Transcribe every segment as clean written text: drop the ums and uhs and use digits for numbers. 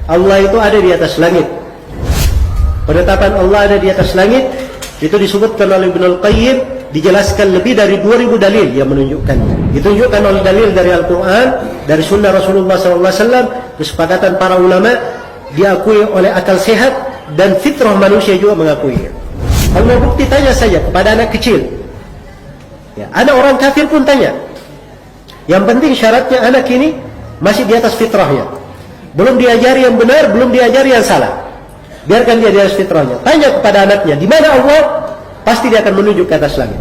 Allah itu ada di atas langit. Penetapan Allah ada di atas langit itu disebutkan oleh Ibnul Qayyim, dijelaskan lebih dari 2000 dalil yang menunjukkannya. Ditunjukkan oleh dalil dari Al-Quran, dari Sunnah Rasulullah SAW, kesepakatan para ulama, diakui oleh akal sehat, dan fitrah manusia juga mengakuinya. Kalau mau bukti, tanya saja kepada anak kecil. Ya, anak orang kafir pun tanya. Yang penting syaratnya anak ini masih di atas fitrahnya. Belum diajari yang benar, belum diajari yang salah. Biarkan dia di atas fitrahnya. Tanya kepada anaknya, di mana Allah? Pasti dia akan menuju ke atas langit.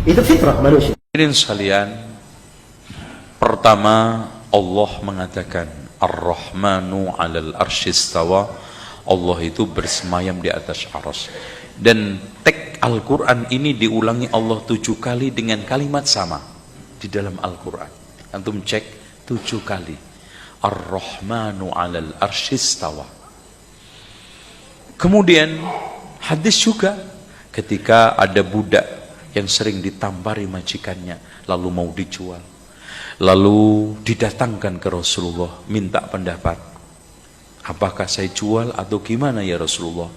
Itu fitrah manusia. Hadirin sekalian, pertama Allah mengatakan Ar-Rahmanu 'alal arsy istawa. Allah itu bersemayam di atas arsy. Dan teks Al-Quran ini diulangi Allah 7 kali dengan kalimat sama di dalam Al-Quran. Antum cek 7 kali. Ar-Rahmanu 'alal arsy istawa. Kemudian hadis juga ketika ada budak yang sering ditampari majikannya lalu mau dijual, lalu didatangkan ke Rasulullah minta pendapat, apakah saya jual atau gimana ya Rasulullah?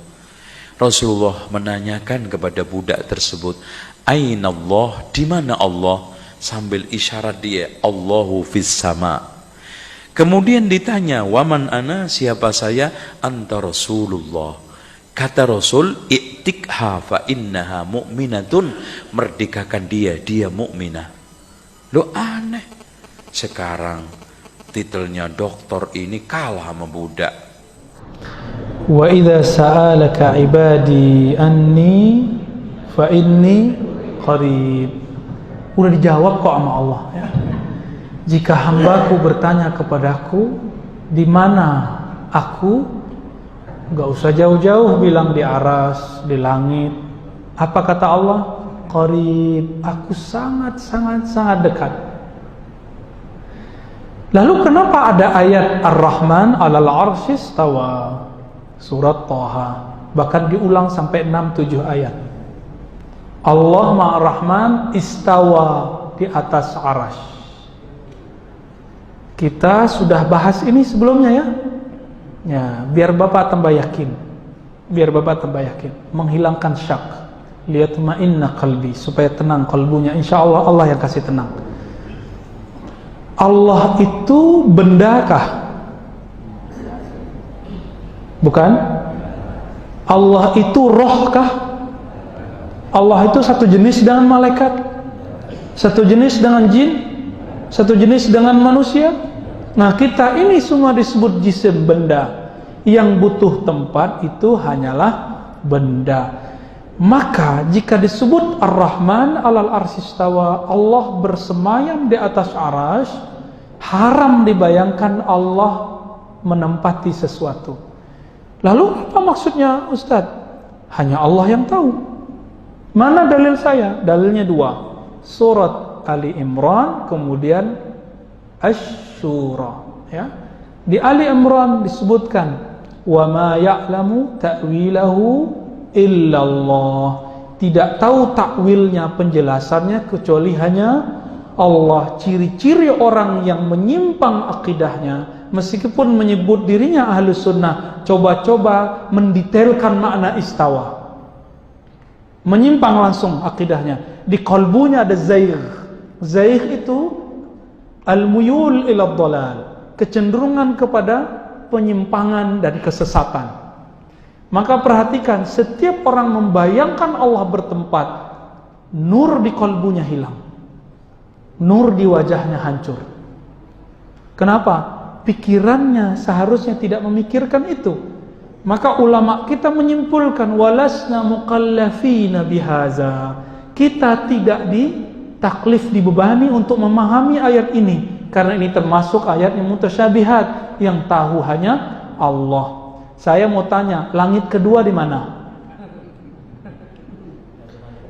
Rasulullah menanyakan kepada budak tersebut, Aina Allah, di mana Allah? Sambil isyarat dia, Allahu fis sama. Kemudian ditanya, waman ana, siapa saya? Anta Rasulullah. Kata Rasul, i'tikha fa innaha mu'minatun, merdekakan dia, dia mukminah. Loh aneh. Sekarang titelnya doktor ini kalah sama budak. Wa idza sa'alaka ibadi anni fa inni qarib. Udah dijawab kok sama Allah ya. Jika hambaku bertanya kepadaku di mana aku, enggak usah jauh-jauh bilang di aras, di langit. Apa kata Allah? Qarib, aku sangat dekat. Lalu kenapa ada ayat Ar-Rahman 'alal arsy istawa? Surat Thaha, bahkan diulang sampai 6-7 ayat. Allah Maha-Rahman istawa di atas arasy. Kita sudah bahas ini sebelumnya ya. Ya, biar Bapak tambah yakin. Biar Bapak tambah yakin, menghilangkan syak. Liyatma'inna qalbi, supaya tenang kalbunya. Insyaallah Allah yang kasih tenang. Allah itu bendakah? Bukan. Allah itu rohkah? Allah itu satu jenis dengan malaikat, satu jenis dengan jin, satu jenis dengan manusia. Nah, kita ini semua disebut jisim, benda. Yang butuh tempat itu hanyalah benda. Maka jika disebut Ar-Rahman 'alal arsy istawa, Allah bersemayam di atas arasy, haram dibayangkan Allah menempati sesuatu. Lalu apa maksudnya Ustaz? Hanya Allah yang tahu. Mana dalil saya? Dalilnya 2. Surat Ali Imran, kemudian Asy-Syura ya. Di Ali Imran disebutkan wa ma ya'lamu ta'wilahu illallah. Tidak tahu takwilnya, penjelasannya kecuali hanya Allah. Ciri-ciri orang yang menyimpang akidahnya, meskipun menyebut dirinya Ahlus Sunnah, coba-coba mendetailkan makna istawa, menyimpang langsung akidahnya. Di kalbunya ada zaigh. Zaigh itu al-muyul ila dhalal, kecenderungan kepada penyimpangan dan kesesatan. Maka perhatikan, setiap orang membayangkan Allah bertempat, nur di kalbunya hilang, nur di wajahnya hancur. Kenapa? Pikirannya seharusnya tidak memikirkan itu. Maka ulama kita menyimpulkan walasna mukallafina bihaza. Kita tidak ditaklif, dibebani untuk memahami ayat ini, karena ini termasuk ayat yang mutasyabihat, yang tahu hanya Allah. Saya mau tanya, langit kedua di mana?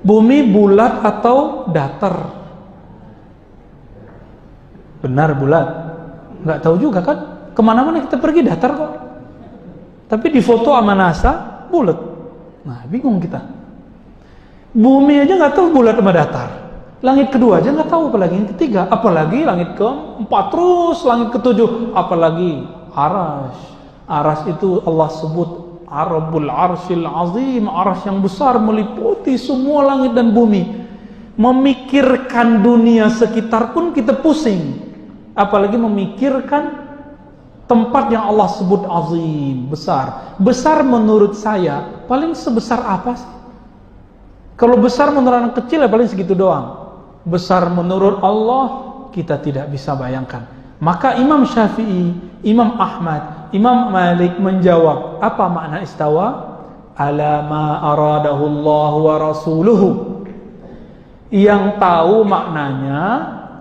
Bumi bulat atau datar? Benar bulat. Nggak tahu juga kan? Kemana-mana kita pergi datar kok. Tapi di foto sama NASA bulat. Nah, bingung kita. Bumi aja nggak tahu bulat sama datar. Langit kedua aja nggak tahu, apalagi yang ketiga, apalagi langit keempat, terus langit ketujuh, apalagi aras. Aras itu Allah sebut Rabbul Arsyil Azim, aras yang besar meliputi semua langit dan bumi. Memikirkan dunia sekitar pun kita pusing, apalagi memikirkan tempat yang Allah sebut azim, besar. Besar menurut saya paling sebesar apa sih? Kalau besar menurut anak kecil ya paling segitu doang. Besar menurut Allah kita tidak bisa bayangkan. Maka Imam Syafi'i, Imam Ahmad, Imam Malik menjawab, apa makna istawa? Ala ma aradahu Allah wa rasuluhu. Yang tahu maknanya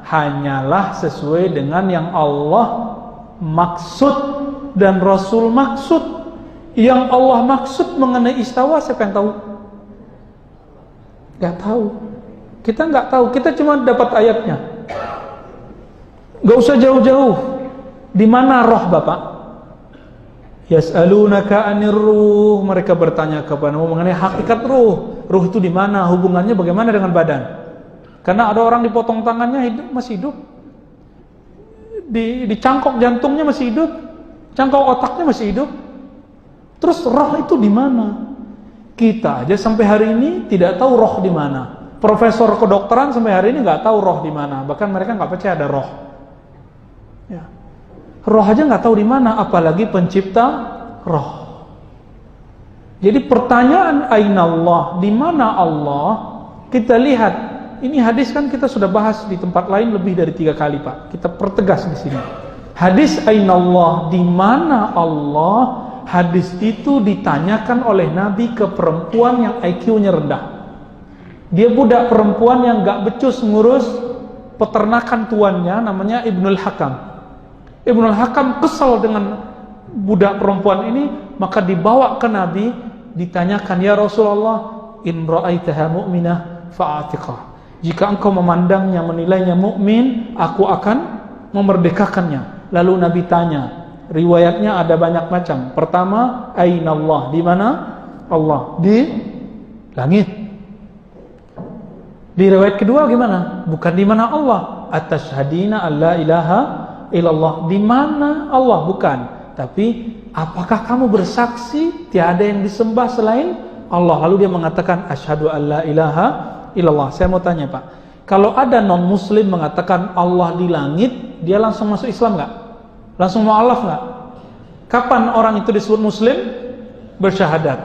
hanyalah sesuai dengan yang Allah maksud dan Rasul maksud. Yang Allah maksud mengenai istawa siapa yang tahu? Gak tahu. Kita nggak tahu, kita cuma dapat ayatnya. Gak usah jauh-jauh. Di mana roh Bapak? Yas'alunaka 'anir ruh, mereka bertanya kepadamu mengenai hakikat ruh. Ruh itu di mana? Hubungannya bagaimana dengan badan? Karena ada orang dipotong tangannya hidup, masih hidup. Dicangkok jantungnya masih hidup. Cangkok otaknya masih hidup. Terus roh itu di mana? Kita aja sampai hari ini tidak tahu roh di mana. Profesor kedokteran sampai hari ini nggak tahu roh di mana. Bahkan mereka nggak percaya ada roh. Ya. Roh aja nggak tahu di mana, apalagi pencipta roh. Jadi pertanyaan aina Allah, di mana Allah? Kita lihat, ini hadis kan kita sudah bahas di tempat lain lebih dari 3 kali Pak. Kita pertegas di sini. Hadis aina Allah, di mana Allah? Hadis itu ditanyakan oleh Nabi ke perempuan yang IQ-nya rendah. Dia budak perempuan yang gak becus ngurus peternakan tuannya, namanya Ibnul Hakam. Ibnul Hakam kesal dengan budak perempuan ini, maka dibawa ke Nabi, ditanyakan, ya Rasulullah, in ra'aitaha mu'minah fa'atiqah. Jika engkau memandangnya, menilainya mukmin, aku akan memerdekakannya. Lalu Nabi tanya, riwayatnya ada banyak macam. Pertama, aina Allah, di mana Allah? Di langit. Di riwayat kedua gimana? Bukan di mana Allah. Atashhadina alla ilaha illallah. Di mana Allah? Bukan. Tapi apakah kamu bersaksi tiada yang disembah selain Allah? Lalu dia mengatakan asyhadu alla ilaha illallah. Saya mau tanya Pak, kalau ada non muslim mengatakan Allah di langit, dia langsung masuk Islam nggak? Langsung mu'alaf nggak? Kapan orang itu disebut muslim? Bersyahadat.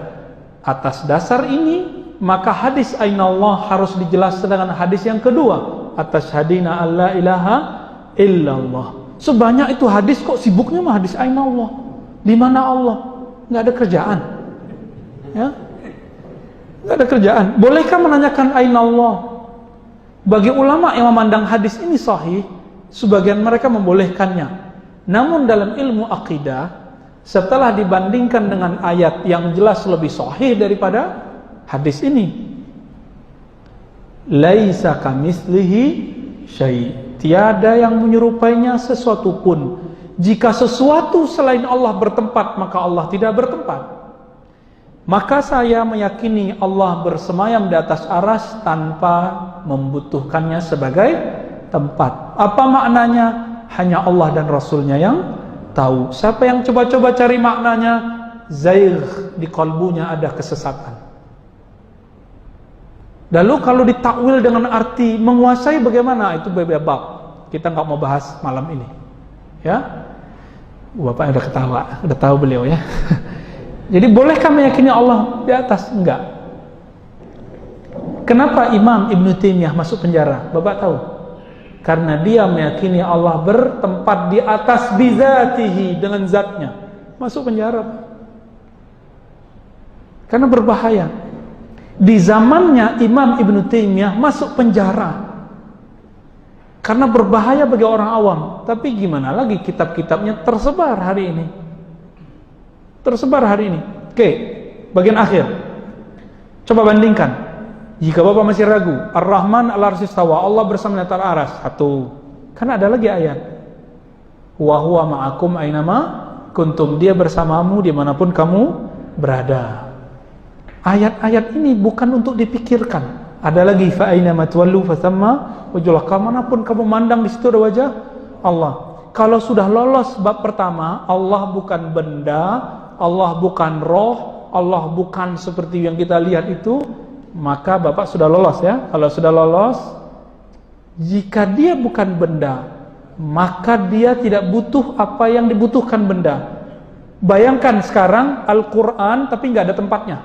Atas dasar ini, maka hadis aina Allah harus dijelaskan dengan hadis yang kedua, atas hadina alla ilaha illallah. Sebanyak itu hadis, kok sibuknya mah hadis aina Allah? Di mana Allah? Nggak ada kerjaan. Ya? Nggak ada kerjaan. Bolehkah menanyakan aina Allah? Bagi ulama yang memandang hadis ini sahih, sebagian mereka membolehkannya. Namun dalam ilmu akidah, setelah dibandingkan dengan ayat yang jelas lebih sahih daripada hadis ini, laisa kamitslihi syai', tiada yang menyerupainya sesuatu pun. Jika sesuatu selain Allah bertempat, maka Allah tidak bertempat. Maka saya meyakini Allah bersemayam di atas aras tanpa membutuhkannya sebagai tempat. Apa maknanya? Hanya Allah dan Rasulnya yang tahu. Siapa yang coba-coba cari maknanya, zaigh, di kalbunya ada kesesatan. Lalu kalau ditakwil dengan arti menguasai bagaimana? Itu bab. Kita nggak mau bahas malam ini. Ya, Bapak udah ketawa, udah tahu beliau ya. Jadi bolehkah meyakini Allah di atas? Enggak. Kenapa Imam Ibn Taimiyah masuk penjara? Bapak tahu? Karena dia meyakini Allah bertempat di atas bizatihi, dengan zatnya. Masuk penjara. Karena berbahaya. Di zamannya Imam Ibn Taimiyah masuk penjara karena berbahaya bagi orang awam. Tapi gimana lagi, kitab-kitabnya tersebar hari ini. Oke, bagian akhir. Coba bandingkan. Jika Bapak masih ragu, Ar-Rahman 'alal 'arsy istawa, Allah bersama di atas aras. Satu. Kan ada lagi ayat. Wa huwa ma'akum ainama kuntum, dia bersamamu dimanapun kamu berada. Ayat-ayat ini bukan untuk dipikirkan. Ada lagi fa aina matwallu fasamma wajhullah. Kemanapun kamu mandang di situ ada wajah Allah. Kalau sudah lolos bab pertama, Allah bukan benda, Allah bukan roh, Allah bukan seperti yang kita lihat itu, maka Bapak sudah lolos ya. Kalau sudah lolos, jika dia bukan benda, maka dia tidak butuh apa yang dibutuhkan benda. Bayangkan sekarang Al-Quran tapi nggak ada tempatnya,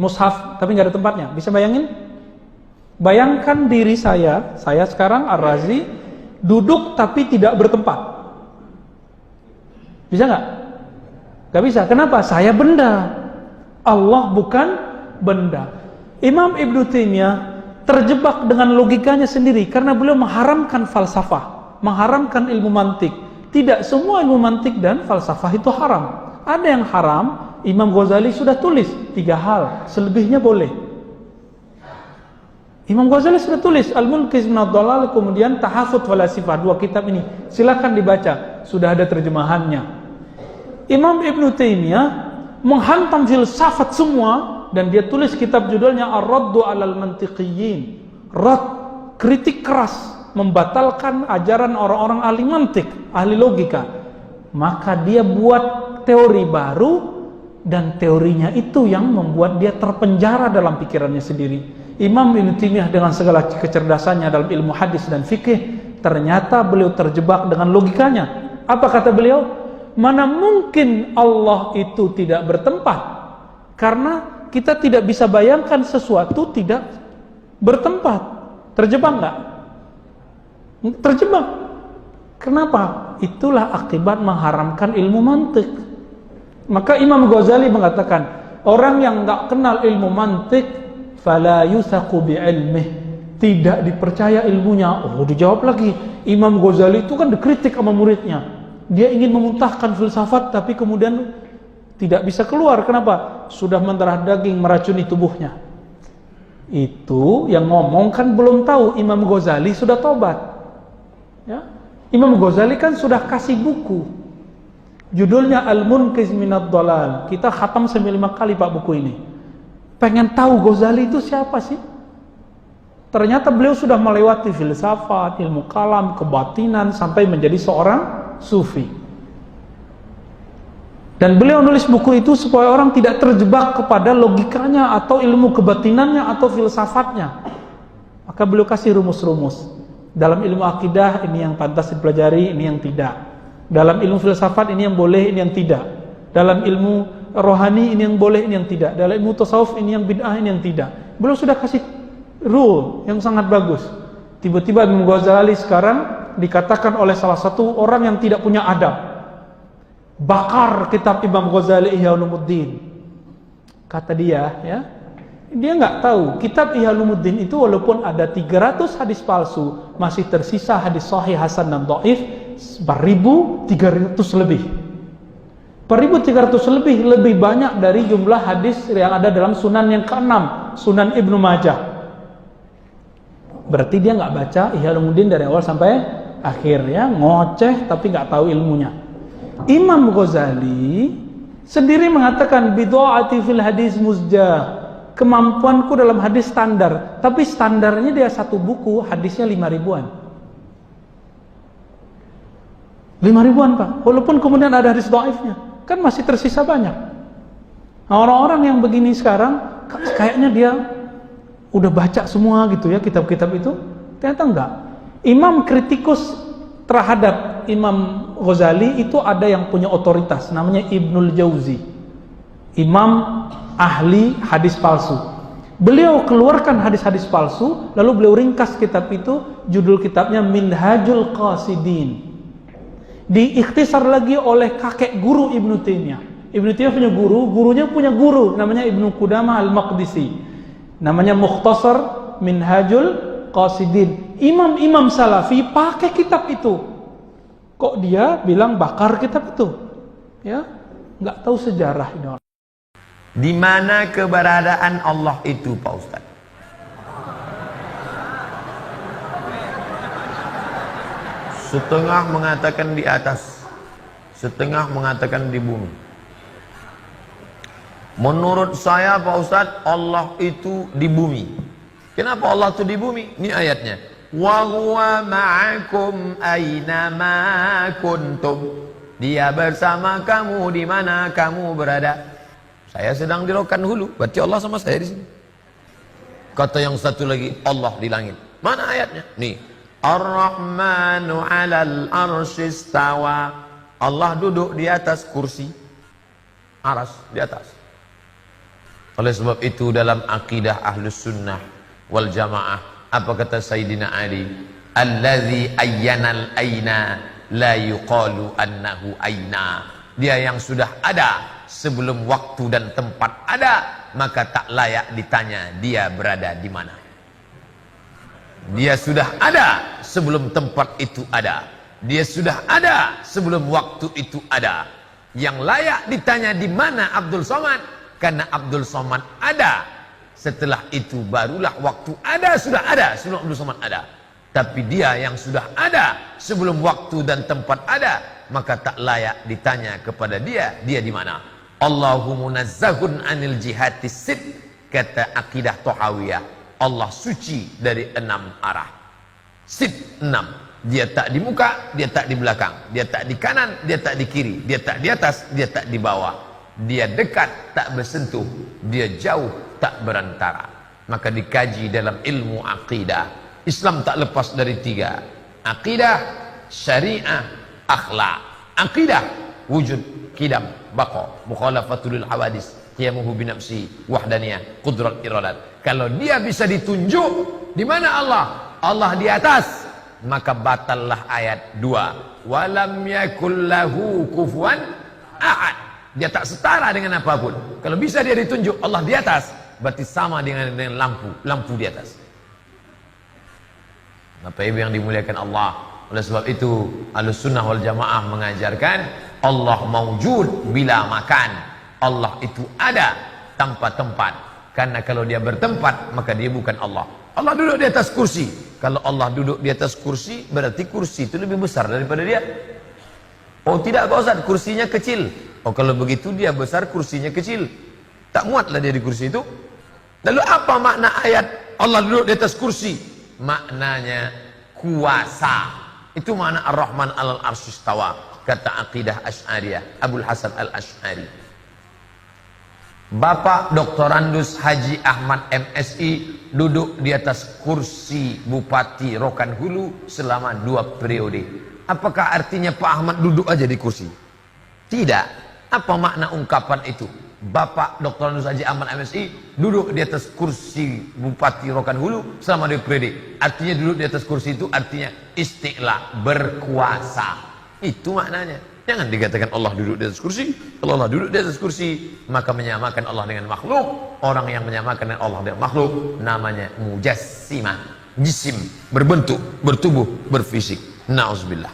mushaf tapi nggak ada tempatnya. Bisa bayangin? Bayangkan diri saya sekarang Ar-Razi duduk tapi tidak bertempat. Bisa nggak? Nggak bisa. Kenapa? Saya benda, Allah bukan benda. Imam Ibnu Taimiyah terjebak dengan logikanya sendiri karena beliau mengharamkan falsafah, mengharamkan ilmu mantik. Tidak semua ilmu mantik dan falsafah itu haram. Ada yang haram. Imam Ghazali sudah tulis 3 hal, selebihnya boleh. Imam Ghazali sudah tulis Al-Munqiz minadh Dhalal, kemudian Tahafut Falasifah, 2 kitab ini. Silakan dibaca, sudah ada terjemahannya. Imam Ibnu Taimiyah menghantam filsafat semua dan dia tulis kitab judulnya Ar-Raddu 'alal Mantiqiyyin. Rad, kritik keras, membatalkan ajaran orang-orang ahli mantik, ahli logika. Maka dia buat teori baru dan teorinya itu yang membuat dia terpenjara dalam pikirannya sendiri. Imam Ibnu Taimiyah dengan segala kecerdasannya dalam ilmu hadis dan fikih, ternyata beliau terjebak dengan logikanya. Apa kata beliau? Mana mungkin Allah itu tidak bertempat? Karena kita tidak bisa bayangkan sesuatu tidak bertempat. Terjebak nggak? Terjebak. Kenapa? Itulah akibat mengharamkan ilmu mantik. Maka Imam Ghazali mengatakan, orang yang nggak kenal ilmu mantik, fala yusaqu bi'ilmih, tidak dipercaya ilmunya. Oh, dijawab lagi. Imam Ghazali itu kan dikritik sama muridnya. Dia ingin memuntahkan filsafat tapi kemudian tidak bisa keluar. Kenapa? Sudah mendarah daging, meracuni tubuhnya. Itu yang ngomong kan belum tahu Imam Ghazali sudah tobat. Ya? Imam Ghazali kan sudah kasih buku. Judulnya Al-Munqiz minadh Dhalal. Kita khatam 5 kali Pak buku ini. Pengen tahu Ghazali itu siapa sih? Ternyata beliau sudah melewati filsafat, ilmu kalam, kebatinan sampai menjadi seorang sufi. Dan beliau nulis buku itu supaya orang tidak terjebak kepada logikanya atau ilmu kebatinannya atau filsafatnya. Maka beliau kasih rumus-rumus. Dalam ilmu akidah ini yang pantas dipelajari, ini yang tidak. Dalam ilmu filsafat ini yang boleh, ini yang tidak. Dalam ilmu rohani ini yang boleh, ini yang tidak. Dalam ilmu tasawuf ini yang bid'ah, ini yang tidak. Beliau sudah kasih rule yang sangat bagus. Tiba-tiba Imam Ghazali sekarang dikatakan oleh salah satu orang yang tidak punya adab, bakar kitab Imam Ghazali Ihya Ulumuddin. Kata dia, ya, dia nggak tahu kitab Ihya Ulumuddin itu walaupun ada 300 hadis palsu, masih tersisa hadis sahih, hasan dan dhaif 4.300 lebih. 4.300 lebih banyak dari jumlah hadis yang ada dalam sunan yang ke-6, Sunan Ibnu Majah. Berarti dia nggak baca Ihya Ulumuddin dari awal sampai akhir, ya, ngoceh tapi nggak tahu ilmunya. Imam Ghazali sendiri mengatakan bid'ati fil hadis muzjah, kemampuanku dalam hadis standar, tapi standarnya dia satu buku hadisnya 5 ribuan. 5 ribuan Pak, walaupun kemudian ada hadis dhaifnya, kan masih tersisa banyak. Nah, orang-orang yang begini sekarang kayaknya dia udah baca semua gitu ya kitab-kitab itu, ternyata enggak. Imam kritikus terhadap Imam Ghazali itu ada yang punya otoritas, namanya Ibnul Jauzi, imam ahli hadis palsu. Beliau keluarkan hadis-hadis palsu, lalu beliau ringkas kitab itu, judul kitabnya Minhajul Qasidin. Diikhtisar lagi oleh kakek guru Ibnu Taimiyah. Ibnu Taimiyah punya guru, gurunya punya guru, namanya Ibnu Qudamah Al-Maqdisi. Namanya Mukhtasar Minhajul Qasidin. Imam-imam salafi pakai kitab itu. Kok dia bilang bakar kitab itu? Ya, nggak tahu sejarah ini orang. Di mana keberadaan Allah itu, Pak Ustaz? Setengah mengatakan di atas, setengah mengatakan di bumi. Menurut saya, Pak Ustaz, Allah itu di bumi. Kenapa Allah itu di bumi? Ini ayatnya. Wa huwa ma'akum aynama kuntum. Dia bersama kamu di mana kamu berada. Saya sedang di Rokan Hulu, berarti Allah sama saya di sini. Kata yang satu lagi, Allah di langit. Mana ayatnya? Nih. Ar-Rahmanu 'alal arsy istawa. Allah duduk di atas kursi. Aras di atas. Oleh sebab itu dalam akidah Ahlus Sunnah wal Jamaah, apa kata Sayyidina Ali? Allazi ayyanal aina la yuqalu annahu aina. Dia yang sudah ada sebelum waktu dan tempat ada, maka tak layak ditanya dia berada di mana. Dia sudah ada sebelum tempat itu ada. Dia sudah ada sebelum waktu itu ada. Yang layak ditanya di mana Abdul Somad, karena Abdul Somad ada. Setelah itu barulah waktu ada, sudah ada sebelum Abdul Somad ada. Tapi dia yang sudah ada sebelum waktu dan tempat ada, maka tak layak ditanya kepada dia di mana. Allahu munazzahun anil jihati sid, kata akidah Tahawiyah. Allah suci dari 6 arah. Sid 6. Dia tak di muka, dia tak di belakang, dia tak di kanan, dia tak di kiri, dia tak di atas, dia tak di bawah. Dia dekat, tak bersentuh, dia jauh, tak berantara. Maka dikaji dalam ilmu akidah. Islam tak lepas dari 3. Akidah, syariah, akhlak. Akidah, wujud, qidam, baqa, mukhalafatul hawadis, qiyamuhu binafsi, wahdaniyah, qudrat iradat. Kalau dia bisa ditunjuk di mana Allah? Allah di atas, maka batallah ayat 2. Walam yakul lahu kufuwan ahad. Dia tak setara dengan apapun. Kalau bisa dia ditunjuk Allah di atas, berarti sama dengan lampu di atas. Bapak Ibu yang dimuliakan Allah. Oleh sebab itu Ahlus Sunnah wal Jamaah mengajarkan Allah maujud bila makan. Allah itu ada tanpa tempat. Karena kalau dia bertempat, maka dia bukan Allah. Allah duduk di atas kursi. Kalau Allah duduk di atas kursi, berarti kursi itu lebih besar daripada dia. Oh tidak Pak Ustaz, kursinya kecil. Oh kalau begitu dia besar, kursinya kecil. Tak muatlah dia di kursi itu. Lalu apa makna ayat Allah duduk di atas kursi? Maknanya kuasa. Itu makna Ar-Rahman alal arsy istawa. Kata akidah Asy'ariyah, Abul Hasan al-Asy'ari. Bapak Dr. Randus Haji Ahmad MSI duduk di atas kursi Bupati Rokan Hulu selama 2 periode. Apakah artinya Pak Ahmad duduk aja di kursi? Tidak. Apa makna ungkapan itu? Bapak Dr. Randus Haji Ahmad MSI duduk di atas kursi Bupati Rokan Hulu selama 2 periode. Artinya duduk di atas kursi itu artinya istiqlal, berkuasa. Itu maknanya. Jangan dikatakan Allah duduk di atas kursi. Kalau Allah duduk di atas kursi, maka menyamakan Allah dengan makhluk. Orang yang menyamakan dengan Allah dengan makhluk namanya mujassimah, jisim, berbentuk, bertubuh, berfisik. Nauzubillah.